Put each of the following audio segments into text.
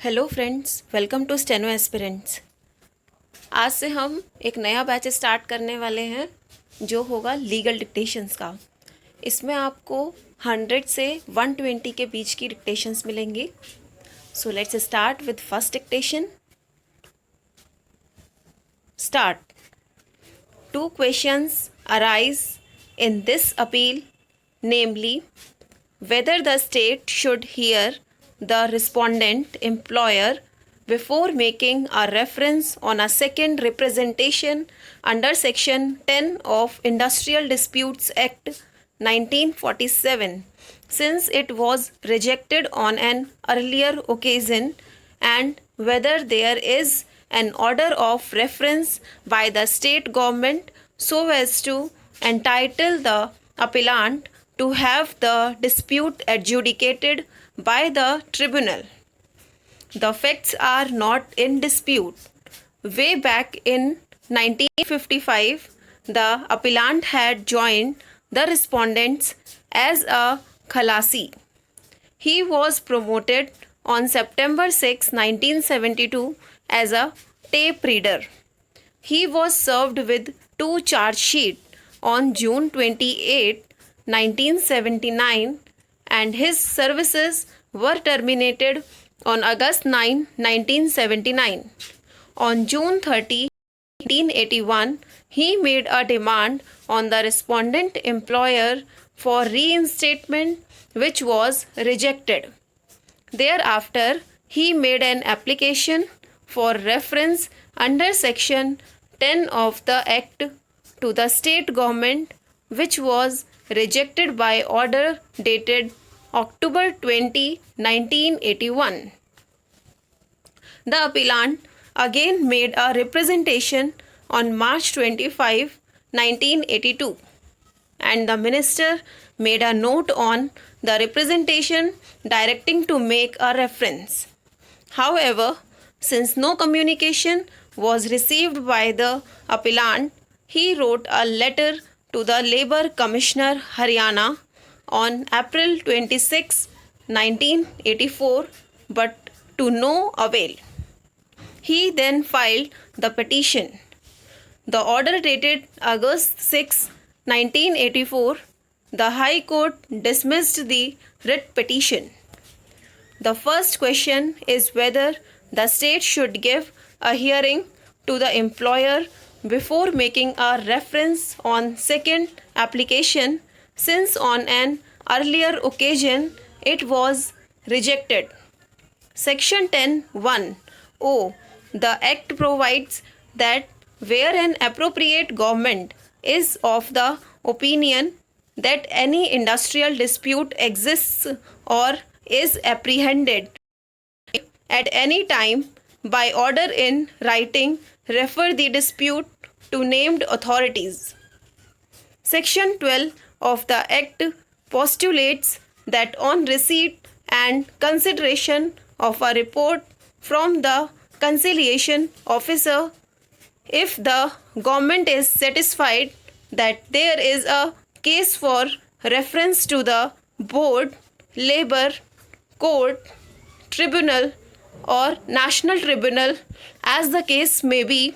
Hello friends, welcome to steno aspirants. आज से हम एक नया बैच स्टार्ट करने वाले हैं जो होगा लीगल डिक्टेशंस का। इसमें आपको 100 से 120 के बीच की डिक्टेशंस मिलेंगी। So let's start with first dictation. Start. 2 questions arise in this appeal, namely whether the state should hear the respondent employer before making a reference on a second representation under Section 10 of Industrial Disputes Act 1947, since it was rejected on an earlier occasion, and whether there is an order of reference by the state government so as to entitle the appellant to have the dispute adjudicated by the tribunal. The facts are not in dispute. Way back in 1955, the appellant had joined the respondents as a khalasi. He was promoted on September 6, 1972 as a tape reader. He was served with 2 charge sheets on June 28, 1979, and his services were terminated on August 9, 1979. On June 30, 1981, he made a demand on the respondent employer for reinstatement, which was rejected. Thereafter, he made an application for reference under Section 10 of the Act to the state government, which was rejected by order dated October 20, 1981. The appellant again made a representation on March 25, 1982, and the minister made a note on the representation directing to make a reference. However, since no communication was received by the appellant, he wrote a letter to the Labour Commissioner Haryana on April 26, 1984, but to no avail. He then filed the petition. The order dated August 6, 1984, the High Court dismissed the writ petition. The first question is whether the state should give a hearing to the employer before making a reference on second application, since on an earlier occasion it was rejected. Section 10(1)(o) the Act provides that where an appropriate government is of the opinion that any industrial dispute exists or is apprehended at any time, by order in writing, refer the dispute to named authorities. Section 12 of the Act postulates that on receipt and consideration of a report from the conciliation officer, if the government is satisfied that there is a case for reference to the board, labor, court, tribunal, or national tribunal, as the case may be,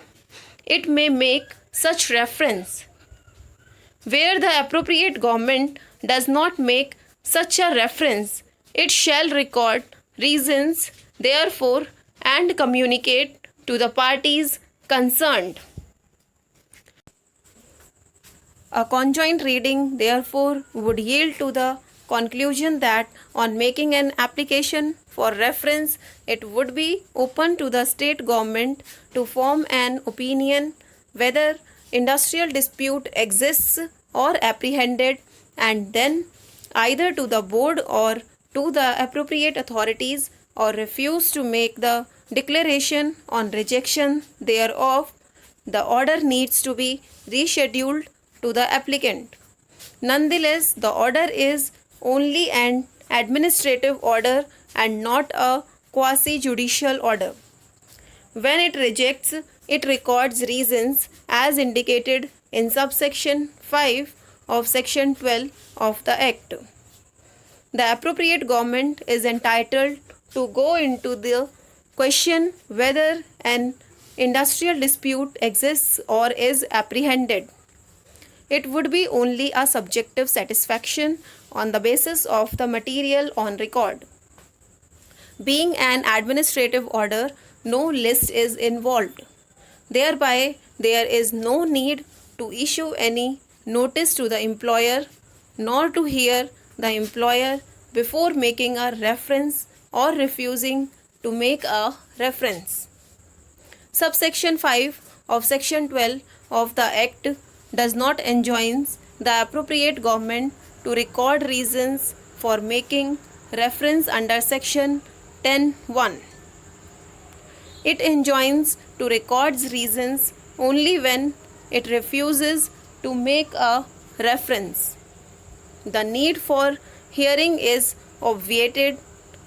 it may make such reference. Where the appropriate government does not make such a reference, it shall record reasons therefore and communicate to the parties concerned. A conjoint reading, therefore, would yield to the conclusion that on making an application for reference, it would be open to the state government to form an opinion whether industrial dispute exists or apprehended, and then either to the board or to the appropriate authorities, or refuse to make the declaration on rejection thereof, the order needs to be rescheduled to the applicant. Nonetheless, the order is only an administrative order and not a quasi-judicial order. When it rejects, it records reasons as indicated in subsection 5 of Section 12 of the Act. The appropriate government is entitled to go into the question whether an industrial dispute exists or is apprehended. It would be only a subjective satisfaction on the basis of the material on record. Being an administrative order, no list is involved. Thereby, there is no need to issue any notice to the employer nor to hear the employer before making a reference or refusing to make a reference. Subsection 5 of Section 12 of the Act does not enjoin the appropriate government to record reasons for making reference under Section 10(1). It enjoins to record reasons only when it refuses to make a reference. The need for hearing is obviated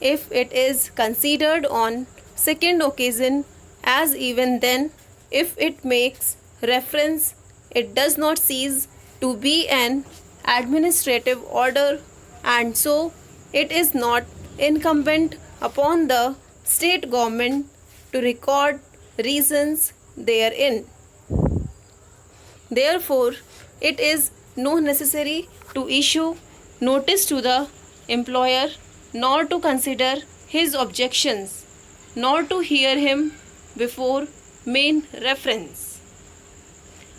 if it is considered on second occasion, as even then, if it makes reference, it does not cease to be an administrative order, and so it is not incumbent upon the state government to record reasons therein. Therefore, it is not necessary to issue notice to the employer, nor to consider his objections, nor to hear him before main reference.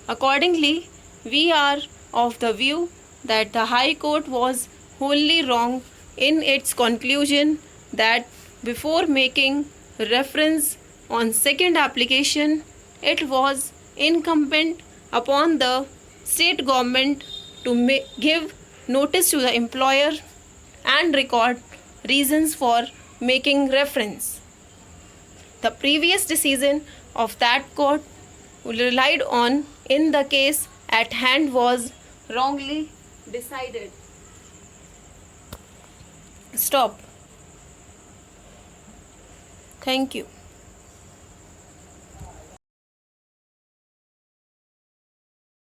Accordingly, we are of the view that the High Court was wholly wrong in its conclusion that before making reference on second application, it was incumbent upon the state government to give notice to the employer and record reasons for making reference. The previous decision of that court relied on in the case at hand was wrongly decided. Stop. Thank you.